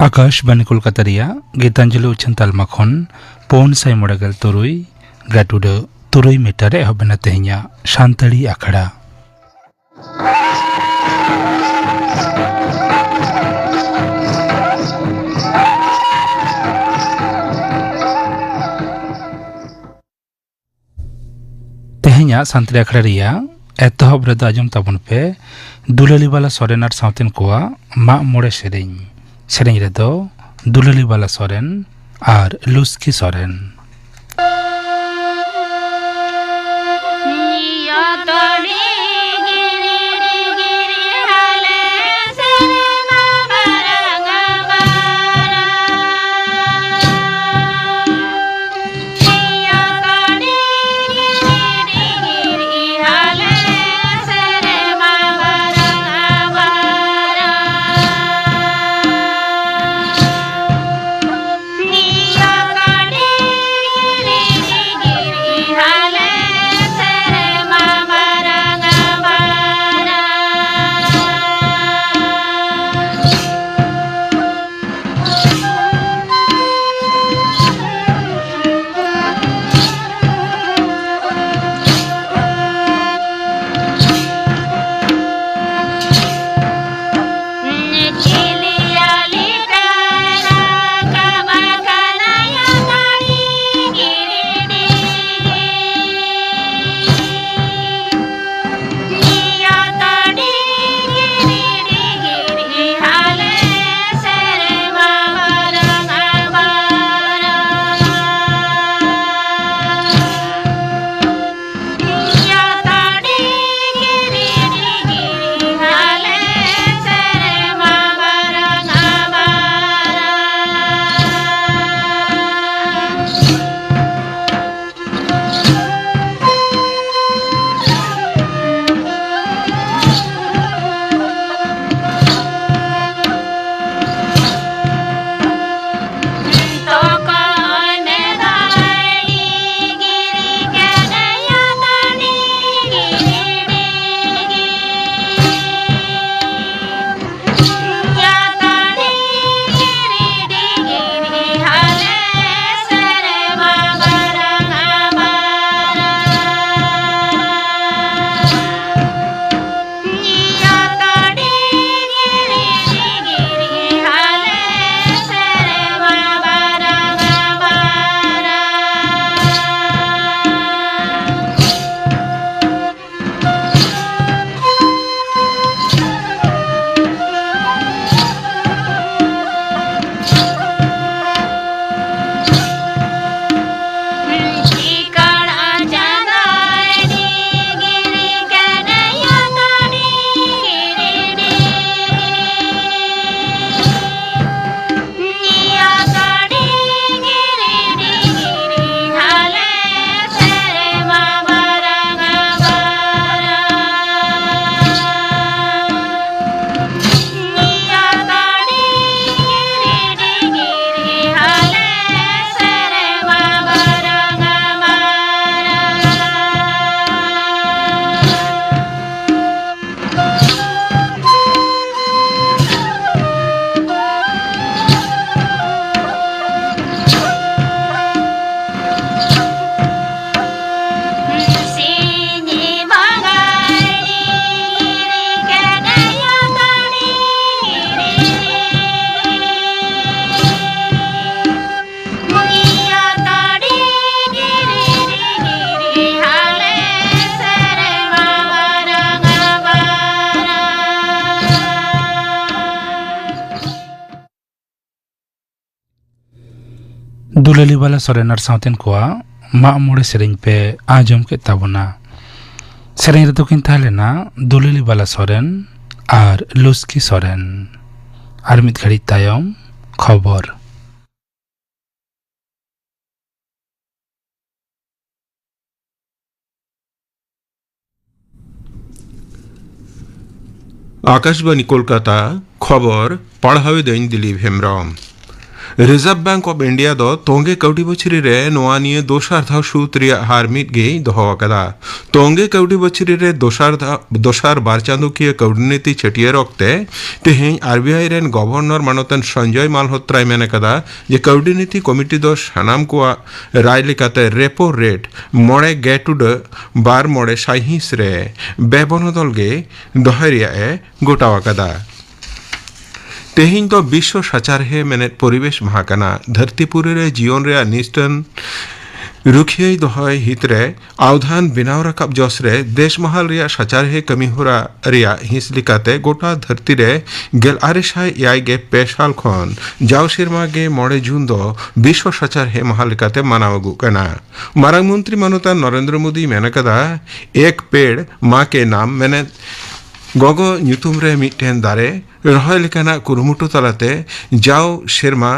आकाशवाणी कोलकाता रिया गीतांजलि उच्चन तालमा खन पौन साई मोड़गल तुरुई गाटुड तुरुई मीटर एहबना तेहिया शांतड़ी आखड़ा तेहिया शांतड़ी आखड़ा रिया एतहब रद आजम ताबन पे दुलाली वाला सोरेन आर साउतेन कोआ मा मोड़े सेरें रेदो दुलाली वाला सोरेन आर लुस्की सोरेन दुलाली वाला सोरेनर साउतेन कोआ मा मोड़े सेरें पे आजम के ताबना सेरें रेदो किन तालेना दुलाली वाला सोरेन आर लुस्की सोरेन आर मित घड़ी तायम खबर आकाशवाणी कोलकाता खबर पढ़ावे दैन Dilip Hembrom. Reserve bank of India दो तोंगे कौटी बछरी रे नोआ निये दोसार धाव सूत रिया हार मिट गई दोहो कदा तोंगे कौटी बछरी रे दोसार बार चांदो की कौटी नीति छटिए रखते तेहें आरबीआई रेन गवर्नर मानतन संजय मालहोत्राय मेने कदा जे कौटी नीति कमिटी दो सानाम को राय लेकाते रेपो रेट मोड़े गेटुड बार मोड़े साइहिस रे बेबनदल गे दोहरिया ए गोटावा कदा तेहिं तो विश्व साचारहे मेने परिवेश महाकाना धरतीपुरी रे जीवन रे निष्ठन रुखिये दोहय हितरे आवधान बिनाव रकाब जसरे देश महल रे साचारहे कमी होरा रिया हिस लिकाते गोटा धरती रे गेल आरेसाय याय गे पेशाल खन जाव सिरमा गे मोड़े जून दो विश्व साचारहे महल लिकाते मानावगु कना मारांग मंत्री मानता नरेंद्र मोदी मेनकदा एक पेड़ माँ के नाम मेने गोगो ᱧᱩᱛᱩᱢ रे मिटटेन दारे रहाय लेकाना कुरुमुटु तलाते जाव शेरमा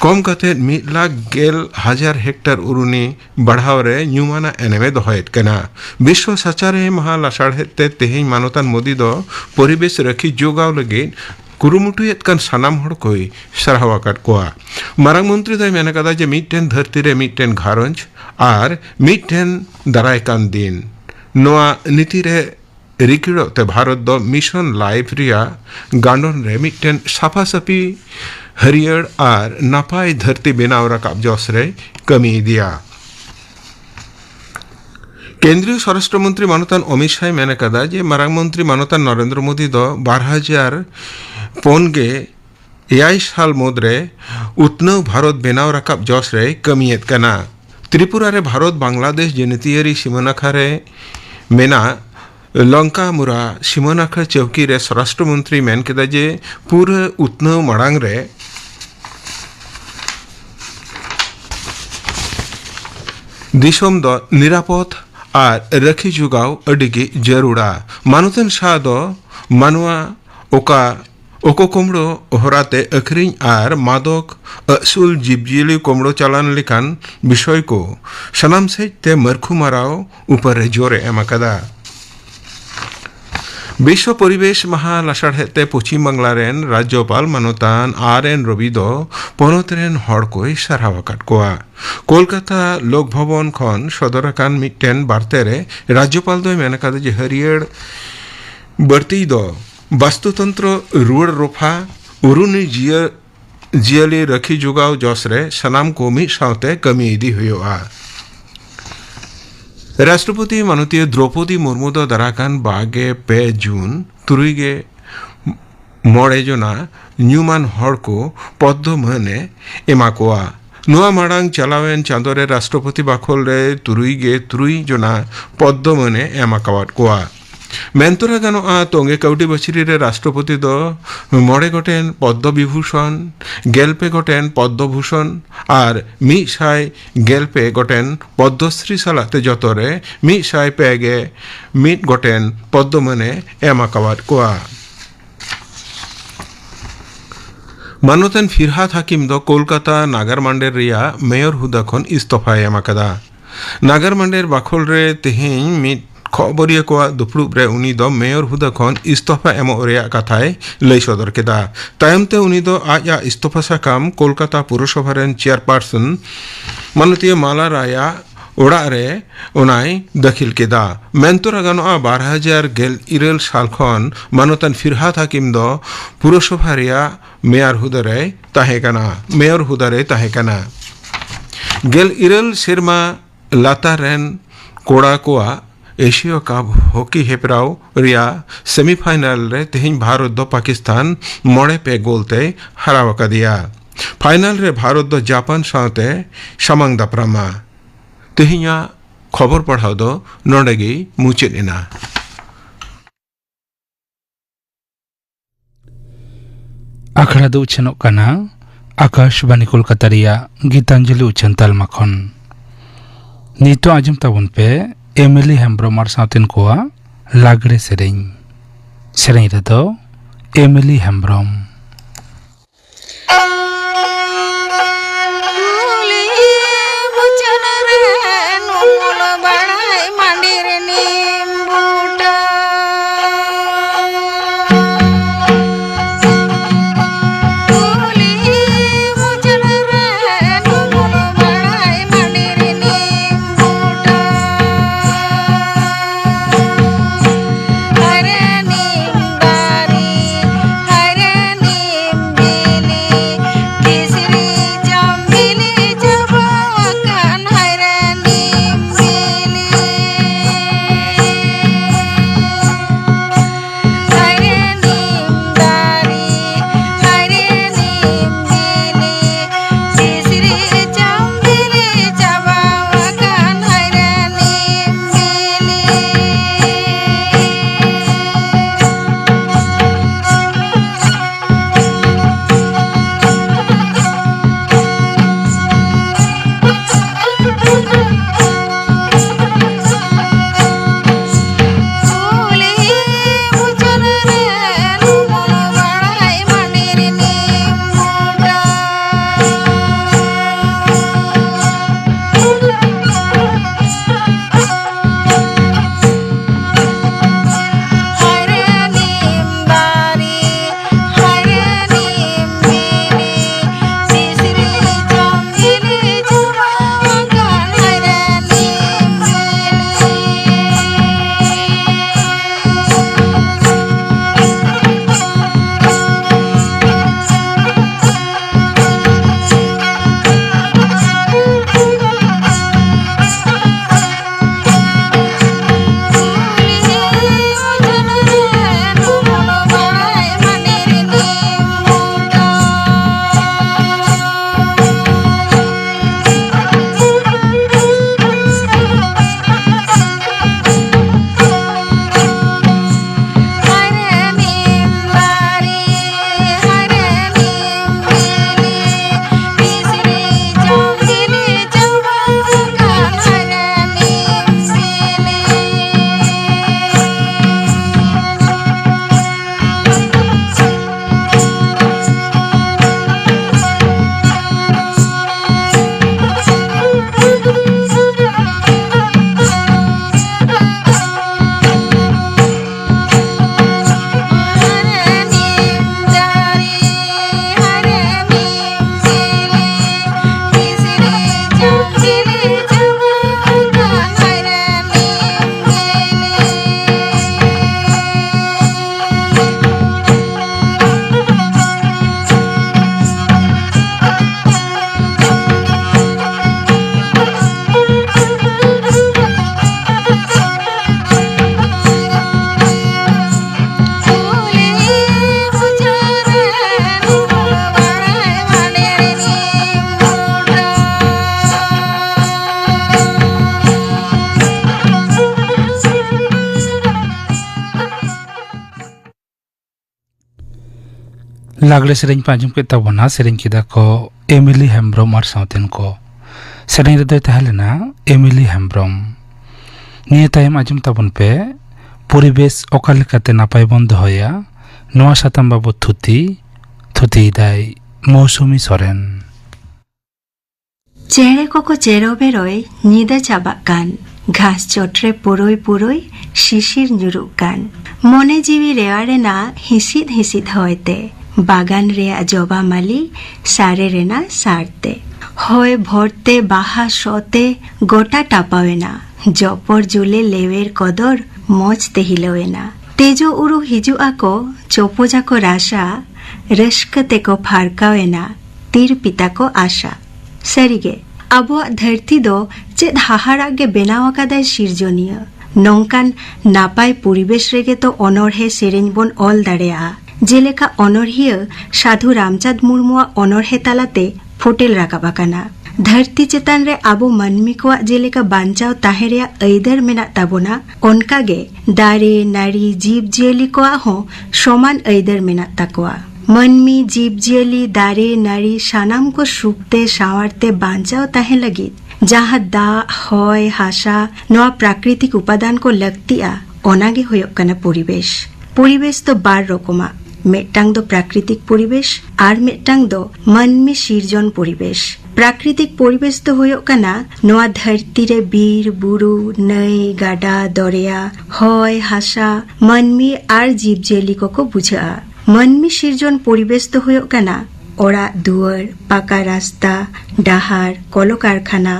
कम कते 1,00,000 हेक्टर उरुनी बढ़ाव रे ᱧᱩᱢᱟᱱᱟ एनेमे दोहयत कना विश्व साचारे महा लासाड़हेते तेहें मानतान मोदी दो परिवेश रखी जोगाव लगे कुरुमुटुयत कान सानाम हड़ कोई सराहवाकाट कोआ मारांग मंत्री दय मेने कदा जे मिटटेन धरती रे मिटटेन घारंज आर मिटटेन दाराय कान दिन नोआ नीति रे रिकिड़ो ते भारत दो मिशन लाइफ रिया गांडोन रे मिटटेन साफा साफी हरियर आर नापाय धरती बेनाव रकाब जस रे कमी दिया केंद्रीय स्वराष्ट्र मंत्री मानतान अमित शाह मेने कदा जे मारांग मंत्री मानतान नरेंद्र मोदी दो 2005 गे एआई साल मुद्रे उतनव भारत बेनाव रकाब जस रे कमियत कना त्रिपुरा रे भारत बांग्लादेश जेनेतियरी सीमानाखा रे मेना लंका मुरा सीमानाखा चौकी रे स्वराष्ट्र मंत्री मेन केदा जे पूरे उतनव माड़ांग रे दिसोम दो निरापद आर रखी जुगाव अडिगी जरूरा मानुतन शाह दो मानुआ ओका ओको कोमड़ो होराते अखरिंग आर मादक असूल जीवजियली कोमड़ो चालान लेकान विषय को सनाम से ते मरखु माराव ऊपर जोरे एमाकदा विश्व परिवेश महा लासाड़हेते पश्चिम बांगला रेन राज्यपाल मानतान आर.एन. रवि दो पनत रेन हड़ कोई सारावाकाट कोआ कोलकाता लोक भवन खन सदराकान मिटटेन बार्ते रे राज्यपाल दो मेनकादे जे हरियर बर्ती दो वास्तुतंत्र रुड़ रोफा उरुनी जियली रखी जुगाव जसरे सनाम को मिट सावते कमी इदी हुआ राष्ट्रपति माननीय द्रौपदी मुर्मू दो दाराकान 2 जून तुरुइगे मोड़े जना ᱧᱩᱢᱟᱱ हड़ को पद्म मने एमाकोआ नुआ माड़ांग चलावेन चांदोरे राष्ट्रपति बाखोल रे तुरुई जना पद्म मने एमाकावाट कोआ मेंतोरा गानो आ तोंगे कौटी बछरी रे राष्ट्रपति दो मोड़े गोटेन पद्म विभूषण गेलपे गोटेन पद्म भूषण आर मिसाय गेलपे गोटेन पद्मश्री सालाते जतरे मिसाय पेगे मिट गोटेन पद्म मने एमाकावाट कोआ मानोतन फिरहाद हाकिम दो कोलकाता नागारमांडेर रिया मेयर हुदा खन इस्तफा एमाकदा नागारमांडेर बाखोल रे तेहें मिट खबरिया को दुपड़ुब रे उनी दो मेयर हुदा खन इस्तफा एमो रेया कथाय लई सदर केदा तायमते उनी दो आया इस्तफा साकाम कोलकाता पुरसभा रेन चेयरपर्सन माननीय माला राया ओड़ा रे उनाय दाखिल केदा मेंतोरा गानो 2011 साल खन मानोतन फिरहाद हाकिम दो पुरसभा रिया मेयर हुदारे ताहे कना गेल इरल सिरमा लाता रेन कोड़ा कोआ एशिया कप हॉकी हेपराव रिया सेमीफाइनल रे तेहिं भारत दो पाकिस्तान मोड़े पे गोलते हरावका दिया फाइनल रे भारत दो जापान साथे सामांग दापरामा तेहिया खबर पढ़ाव दो नोडेगी मुचेद इना आखड़ा दो उछनो कना आकाशवाणी कोलकाता रिया गीतांजलि उछन तालमा खन नितो आजम ताबुन पे एमिली हेम्ब्रोमार साउथन कोआ लागड़े सेरें रेदो एमिली हेम्ब्रोम लागले सेरेंग पांजुम के तबना सेरेंग किदा को एमिली हेम्ब्रम और साउथेन को सेरेंग रे तहलेना एमिली हेम्ब्रम निये तायम आजुम ताबन पे परिवेश ओकालेकाते नापाय बन दहया नोआ साताम बाबू थुती दाय मौसुमी सरेन चेरे को चेरो बेरोय नीदा चाबाक कान घास चोट्रे पुरोय शिशिर nyuruk kan मने जीवी रेवारे ना हिसिद होयते बागान रे जबा माली सारे रेना सारते होय भरते बाहा सोते गोटा टापावेना जपर जुले लेवेर कदर मजते हिलवेना तेजो उरु हिजु आको चोपोजा को राशा रश्कते को फारकावेना तीर पिता को आशा सरिगे आबो धरती दो चेद हाहारा गे बेनाव आकादाय सिरजनिय नौकान नापाय परिवेश रेगे तो अनरहे सेरेñ बन ऑल दाड़ेया जेलेका अनरहिया साधु रामचाँद मुर्मुआ अनरहे तालाते फोटेल राकाबाकाना धरती चेतान रे आबो मानमी को जेलेका बांचाव ताहे रेया ऐदर मेना ताबोना ओनकागे दारे नारी जीव जियली को हो समान ऐदर मेना ताकोआ मानमी जीव जियली दारे नारी सानाम को सुखते सावारते बांचाव ताहे लगी जहाँ दा हय हासा नवा प्राकृतिक उपादान को लगतिया ओनागे होयक कना परिवेश तो बार रकमा मेटांग दो प्राकृतिक परिवेश और मेटांग दो मानमी सिरजन परिवेश प्राकृतिक परिवेश तो होयक कना नवा धरती रे बीर बुरु नई गाडा दरिया हय हासा मानमी और जीव जियली को बुझा मानमी सिरजन परिवेश तो होयक कना ओड़ा दुआर पाका रास्ता डाहार कलकारखाना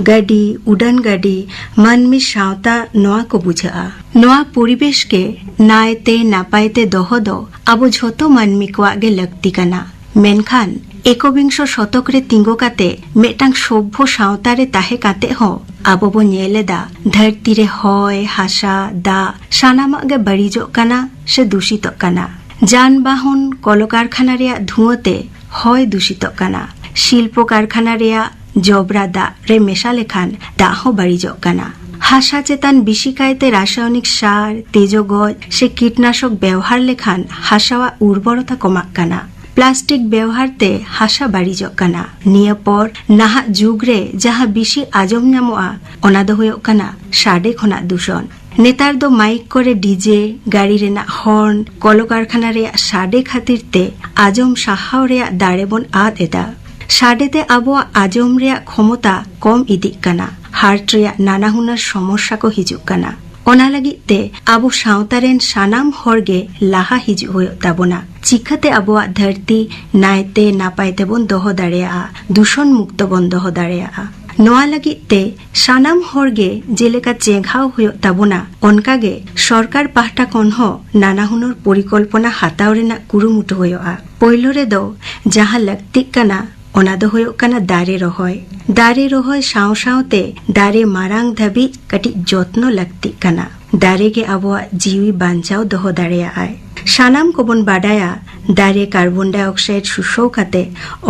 गाड़ी उड़ान गाड़ी मानमी सावता नोआ को बुझा नोआ परिवेश के नायते नापायते दोहो दो आबो झोतो मानमी को आगे लगती कना मेनखान एकविंश शतक रे तिंगो काते मेटांग सभ्य सावता रे ताहे काते हो आबो बो नेलेदा धरती रे हय हासा दा सानामा गे बाड़िजो कना से दूषित कना যানবাহন কলকারখানা রেয়া ধুঁয়োতে হয় দূষিত কানা শিল্প কারখানা রেয়া জবরা দা রে মেশা লেখান দাহ বাড়ি কানা হাসা চেতান বিশিকায়তে রাসায়নিক সার তেজগজ সে কীটনাশক ব্যবহার লেখান হাসাওয়া উর্বরতা কমাক কানা প্লাস্টিক ব্যবহারতে হাসা বাড়ি কানা নিয়ে পর নাহা যুগরে যাহা বিশি আজম নামোয়া অনাদ হয়ে কানা সাডে খনা দূষণ नेतार दो माइक करे डीजे गाड़ी रेना हॉर्न कलकारखाना रे साडे खातिर ते आजम साहाव रे दाड़े बन आद एदा साडे ते आबो आजम रे क्षमता कम इदिक कना हार्ट रे नाना हुनार समस्या को हिजुक कना ओना लगित ते आबो सावतारेन सानाम हरगे लाहा हिजु होय ताबोना चिखाते आबो धरती नायते नापायते बन दोहो दाड़ेया दूषण मुक्त बन दोहो दाड़ेया नोआ लगित ते सानाम हरगे जेलेका चेघाव होय ताबोना ओनकागे सरकार पाहटा खन हो नाना हुनर परिकल्पना हाताव रेना कुरुमुटु होयआ पयलो रे दो जहाँ लगतिक कना ओना दो होय कना दारे रहोय साव सावते दारे मारांग धाबी कटी जत्न लगतिक कना दारे के आबोआ जीवी बांचाव दोहो दाड़ेया आय सानाम को बन बाडाया दारे कार्बन डाइऑक्साइड सुसौ काते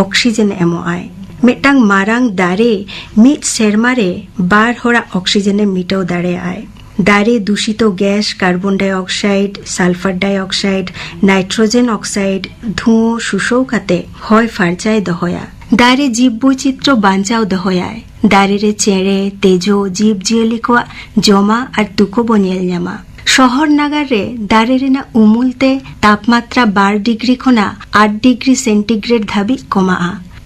ऑक्सीजन एमो आय मेटांग मारांग दारे मिट सेरमारे बार होरा ऑक्सीजन मिटाव दाड़े आय दारे दूषित gas carbon dioxide sulphur dioxide nitrogen oxide धुओ सुसौ काते हय फारचाय दहया दारे जीव बৈচিত্র্য बांचाव दहयाय दारे रे चेरे तेजो जीव जियली को जमा और तुको बनियल न्यामा शहर नागार रे दारे रेना उमुलते तापमात्रा 12 डिग्री खना 8 डिग्री सेंटीग्रेड धाबी कमा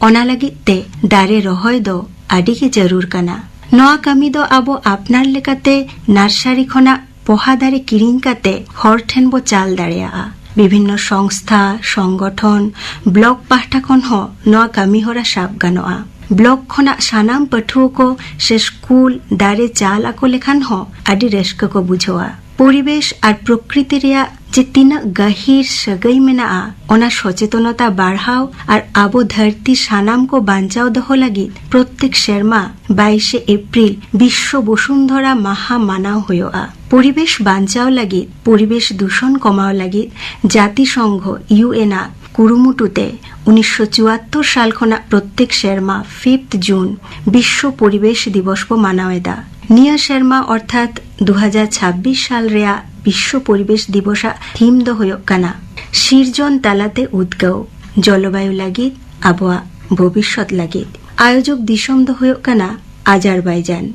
ओना लगित ते दारे रहोय दो आडी के जरूर कना नोआ कामी दो आबो आपनार लेकाते नार्सारी खना पोहा दारे किरिंग काते हर ठेन बो चाल दाड़ेया विभिन्न संस्था संगठन ब्लॉक पाहटा खन हो नोआ कामी होरा साब गानोआ ब्लॉक खना सानाम पठुओ को से स्कूल दारे चाल आको लेखान हो आडी रस्क को बुझोआ परिवेश और प्रकृति रेया जे तीना गहिर सगई मेना ओना सचेतनता बाढ़ाव और आबो धरती सानाम को बांचाव दहो लगी प्रत्येक शर्मा 22 एप्रिल विश्व वसुंधरा माहा मानाव होयोआ परिवेश बांचाव लगी परिवेश दूषण कमाव लगी जातिसंघ यूएनआ कुरुमुटुते 1974 साल खना प्रत्येक शर्मा 5 जून विश्व परिवेश दिवस को मानावेदा निया शर्मा अर्थात 2026 साल रेया विश्व परिवेश दिवसा थीम दो होयोक कना सिरजन तालाते उद्गाव जलवायु लगित आबोआ भविष्यत लगित आयोजक दिसम दो हुयुग काना आजारबाईजान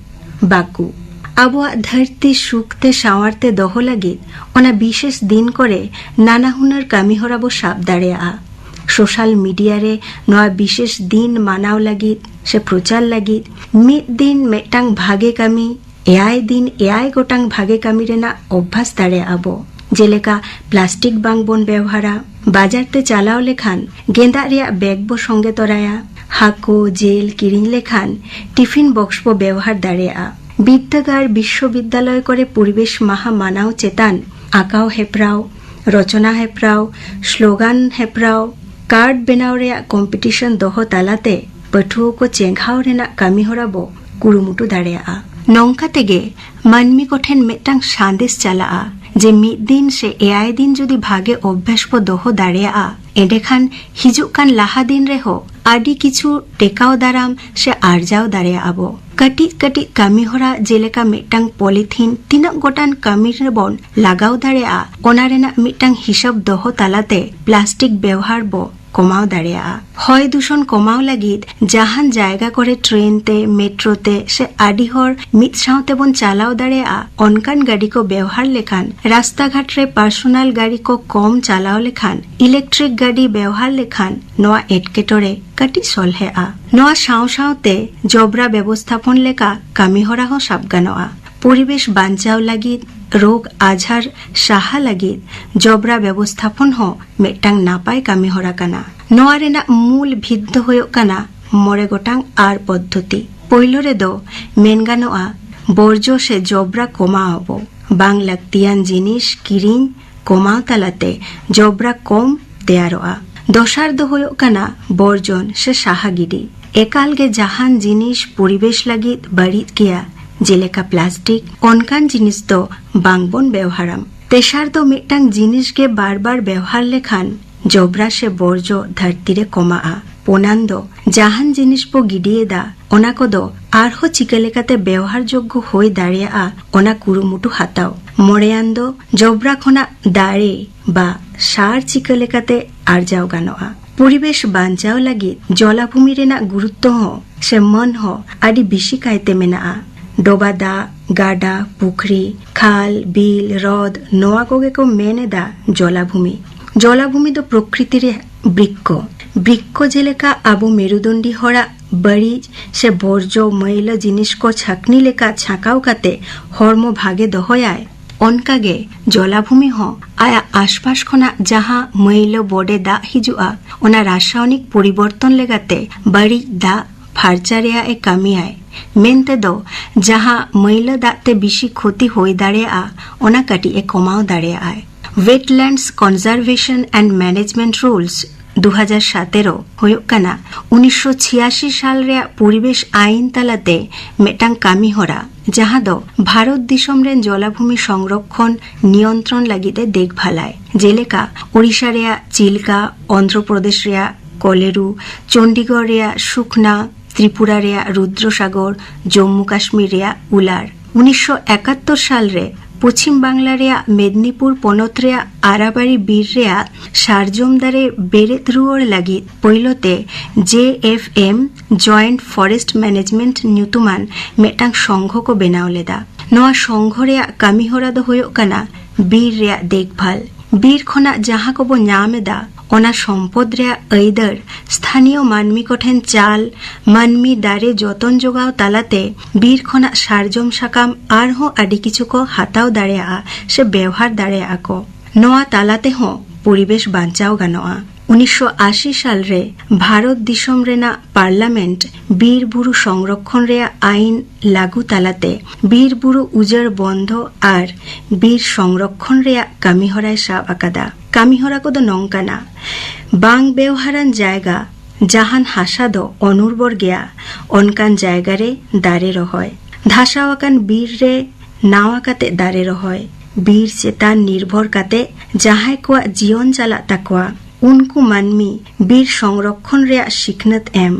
बाकू आबोआ धरती सुखते सावारते दोहो लगित ओना विशेष दिन करे नाना हुनर कामी हरा बो साब दाड़ेया सोशल मीडिया रे नोआ विशेष दिन मानाव लगित से प्रचार लगित मिद दिन मेटांग भागे कामी एआई दिन एआई गोटांग भागे कामी रेना अभ्यास दाड़ेया आबो जेलेका प्लास्टिक बांग बोन व्यवहारा बाजारते चालाव लेखान गेंदा रेया बैग बो संगे तोराया हाको जेल किरिंग लेखान टिफिन बक्स बो व्यवहार दाड़ेया विद्यागार विश्वविद्यालय करे परिवेश माहा मानाव चेतान आकाव हेप्राव रचना हेप्राव स्लोगान हेप्राव कार्ड बेनाव रेया कम्पिटिशन दोहो तालाते पठुओ को चेंघाव रेना कामी हरा बो कुरुमुटु दाड़ेया नौका तेगे मानमी कोठेन मेटांग सांदेश चला जे मिद दिन से एआई दिन जुदी भागे अभ्यास को दोहो दाड़ेया एंडेखान हिजुग कान लाहा दिन रेहो आदि किछु टेकाव दाराम से आर्जाव दाड़ेया आबो कटिट कटिट कामी हरा जेलेका मेटांग पॉलिथीन तीनक गोटान कामी रेबन लागाव दाड़ेया ओना रेना मेटांग हिसाब दोहो तालाते प्लास्टिक व्यवहार बो कमाव दाड़ेया हय दूषण कमाव लगित जहान जायगा करे ट्रेन ते मेट्रो ते से आदि हर मिद साउते बन चालाव दाड़ेया अनकान गाड़ी को व्यवहार लेखान रास्ता घाट रे पर्सनल गाड़ी को कम चालाव लेखान इलेक्ट्रिक गाड़ी व्यवहार लेखान नोआ एटकेटरे कटी सलहेआ नोआ साव सावते जबरा व्यवस्थापन लेका कामी हरा हो साबगानोआ परिवेश बांचाव लगित रोग आझार साहा लगित जबरा व्यवस्थापन हो मेटांग नापाय कामी हरा काना नोआ रेना मूल भिद्ध होयो काना मोरे गोटांग आर पद्धति पहलो रे दो मेन गानोआ बर्ज्य से जबरा कमाओबो बांग लाक्तियान जिनिस किरिंग कमाव तालाते जबरा कम तेयारोआ दसार दो होयो काना बर्जन से साहा गिडी एकाल गे जहान जिनिस परिवेश लगित बाड़ित किया जेलेका प्लास्टिक अनकान जिनिस दो बांगबन व्यवहारम तेसार दो मिटांग जिनिस के बार बार व्यवहार लेखान जबरा से बर्ज्य धरती रे कमाआ पोनांदो जहान जिनिस पो गिडिए दा ओना कोदो आरहो चिका लेकाते व्यवहार योग्य होय दाड़ेया ओना कुरुमुटु हाताओ मोरेयान्दो जबरा खना दाड़े बा सार चिका लेकाते आरजाव गानोआ परिवेश बांचाव लगित जलाभूमि रेना गुरुत्व हो से मन हो आदि बिशी कायते मेनाआ डोबा दा गाडा पुखरी खाल बिल रद नोआ कोगे को मेने दा जलाभूमि दो प्रकृति रे बृक्ष जेलेका आबो मेरुदंडी हरा बड़ीज से बर्ज्य मैल जिनिस को छाकनी लेका छाकाव काते हर्म भागे दहयाय अनकागे जलाभूमि हो आया आसपास खना जहां मैल बड़े दा हिजुआ ओना रासायनिक परिवर्तन लेगाते बड़ी दा फार्चा रेया ए कामियाय मेनते दो जहां मैल दाते बिशी क्षति होय दाड़ेया ओना काटी ए कमाव दाड़ेया wetlands conservation and management rules 2017 हुयुग काना 1986 साल रे परिवेश आईन तालाते मेटांग कामी हरा जहां दो भारत दिसम रेन जलाभूमि संरक्षण नियंत्रण लगिते देखभालाय जेलेका ओडिशा रे चिल्का आंध्र प्रदेश रे कोलेरू चंडीगढ़ रे सुखना त्रिपुरा रे रुद्रसागर जम्मू काश्मीर रे उलार 1971 साल रे पश्चिम बांगला रे मेदिनीपुर पनत रे आराबाड़ी बीर रे सारजमदारे बेरेत रुआर लगी पहलोते JFM जॉइंट फॉरेस्ट मैनेजमेंट न्यूतुमान मेटांग संघ को बनाव लेदा नोआ संघ रे कामी हरा दो होयो काना बीर रे देखभाल बीर खना जहां को बो न्यामेदा ओना सम्पद रे ऐदर स्थानीय मानमी कोठेन चाल मानमी दारे जतन जोगाव तालाते बीर खना सारजम साकाम आरहो आदि किछु को हाताव दाड़ेया से व्यवहार दाड़ेया को नोआ तालाते हो परिवेश बांचाव गानोआ 1980 साल रे भारत दिसम रेना पार्लामेंट बीर बुरु संरक्षण रे आईन लागू तालाते बीर बुरु उजर बंध और बीर संरक्षण रे कामीहराय साब आकादा कामीहरा को दो नंकाना बांग व्यवहारान जायगा जहान हासा दो अनुर्बर गया अनकान जायगा रे दारे रहोय धासावाकान बीर रे नावा काते दारे रहोय बीर चेतान निर्भर काते जहाय को जीवन चला ताकवा उनको मानमी बीर संरक्षण रे सिखनत एम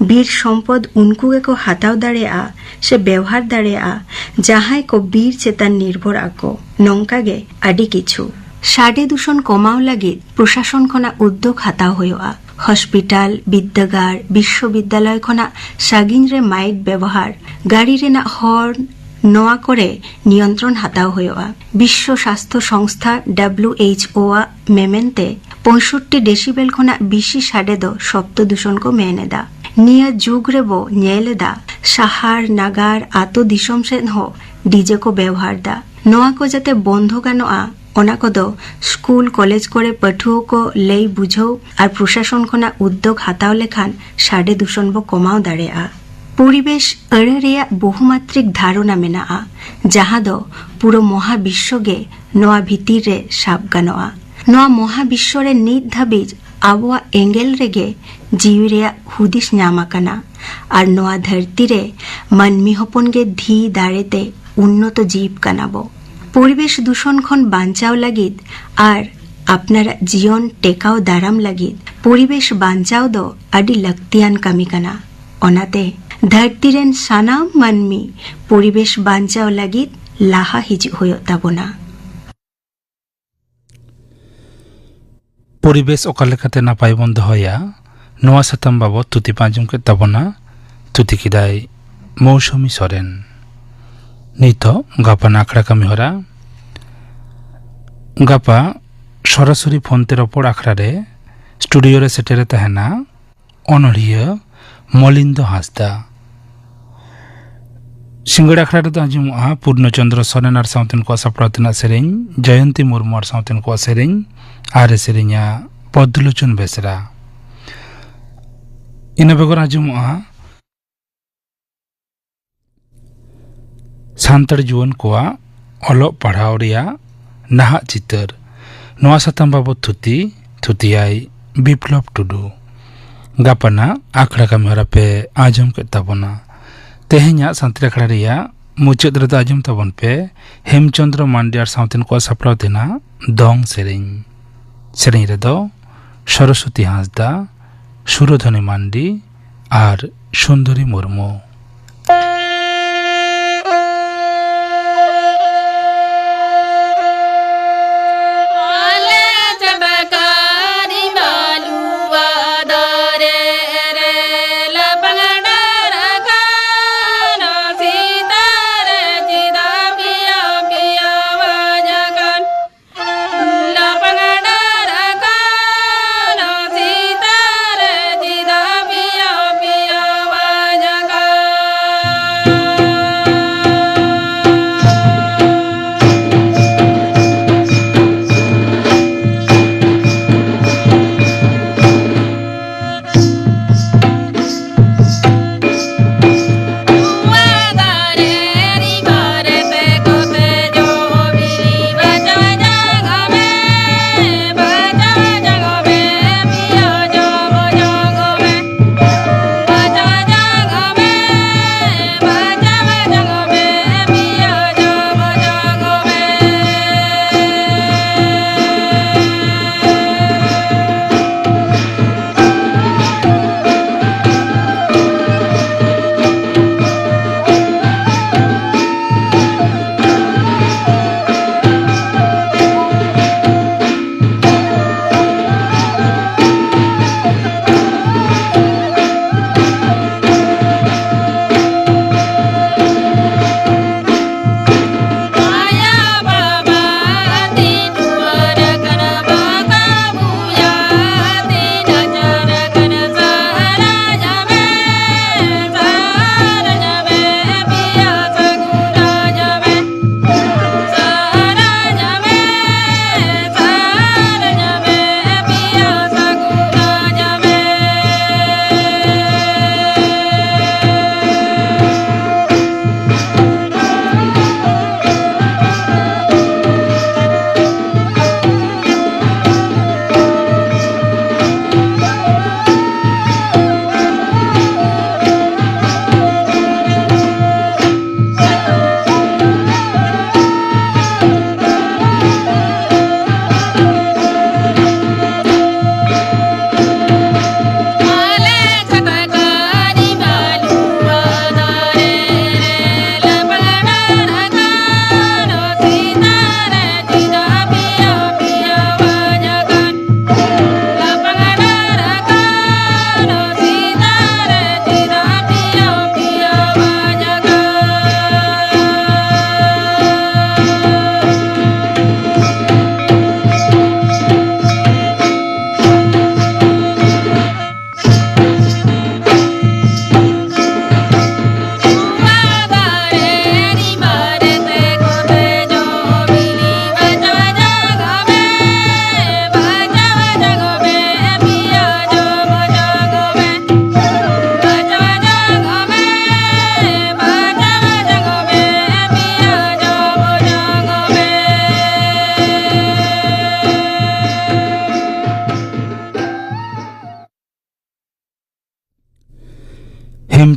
बीर सम्पद उनको को हाताव दाड़ेया से व्यवहार दाड़ेया जहाय को बीर चेतान निर्भर आको नंकागे आदि किछु साडे दूषण कमाव लगी प्रशासन खना उद्योग हाताव होयोआ हॉस्पिटल बिद्दागार विश्वविद्यालय खना सागिन रे माइक व्यवहार गाड़ी रेना हॉर्न नोआ करे नियंत्रण हाताव होयोआ विश्व स्वास्थ्य संस्था WHO आ मेमेनते 65 डेसिबेल खना बिशी साडे दो शब्द दूषण को मेनेदा निया जुग रे बो नेलेदा शहर नगर आतो दिसम सेन हो डीजे को व्यवहार दा नोआ को जाते बंधो गानोआ ओना को दो स्कूल कॉलेज करे पठुओ को लई बुझाओ और प्रशासन खना उद्योग हाताव लेखान साडे दूषण बो कमाओ दाड़ेआ परिवेश अड़े रेया बहुमात्रिक धारणा मेनाआ जहां दो पुरो महाविश्व गे नोआ भीतिर रे साब गानोआ नोआ महाविश्व रे नित धाबिज आबोआ एंगेल रेगे जीवी रेया हुदिस ᱧᱟᱢ आकाना और नोआ धरती रे मानमी हपन गे धी दाड़ेते उन्नत जीव कानाबो परिवेश दूषण खन बांचाव लागिद और आपनारा जीवन टेकाव दाराम लागिद परिवेश बांचाव दो आदि लक्तियान कामी काना ओनाते धरती रेन सानाम मानमी परिवेश बांचाव लागिद लाहा हिजु होयो ताबोना परिवेश ओकालेकाते नापाय बन दहया नोआ साताम बाबद तुति पांजम के ताबोना तुति किदाय मौसुमी सोरेन नितो गापा नाखड़ा कामी हरा गापा सरासरि फोनते रपड़ आखड़ा रे स्टूडियो रे सेटेरे तहना अनड़िया मलिंद हासदा सिंगड़ आखड़ा रे आंजमुआ पूर्णचंद्र सोरेन और साउतेन को सापड़ातना सेरेñ जयंती मुर्मू और साउतेन को सेरेñ आरे सेरेña पद्दुलोचन बेसरा इन बेगर आंजमुआ सान्ताड़ जुआन कोआ अलोक पढ़ाव रिया नाहा चितर नोआ साताम बाबद थुतियाय बिप्लव टुडू गापाना आखड़ा कामी हरा पे आजम के ताबोना तेहेña सान्ताड़ आखड़ा रिया मुचाद रे आजम ताबोन पे हेमचंद्र मांडी और साउतेन को सापड़ाव देना दंग सेरेñ रे दो सरस्वती हांसदा सुरधनी मांडी और सुंदरी Murmu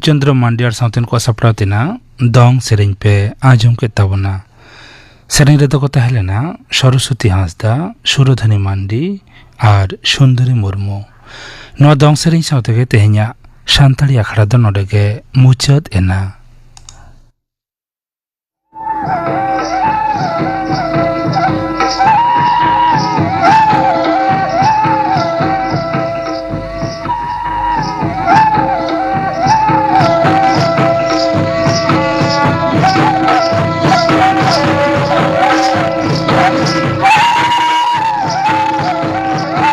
Chandra Mandi ar sautin ko sapratina dong sereng pe ajom ke tabona sereng redo ko tahelena Saraswati Hasda Surodhani Mandi ar Sundari Murmu no dong sereng saute ke tehnya Santali akhara do nodege muchat ena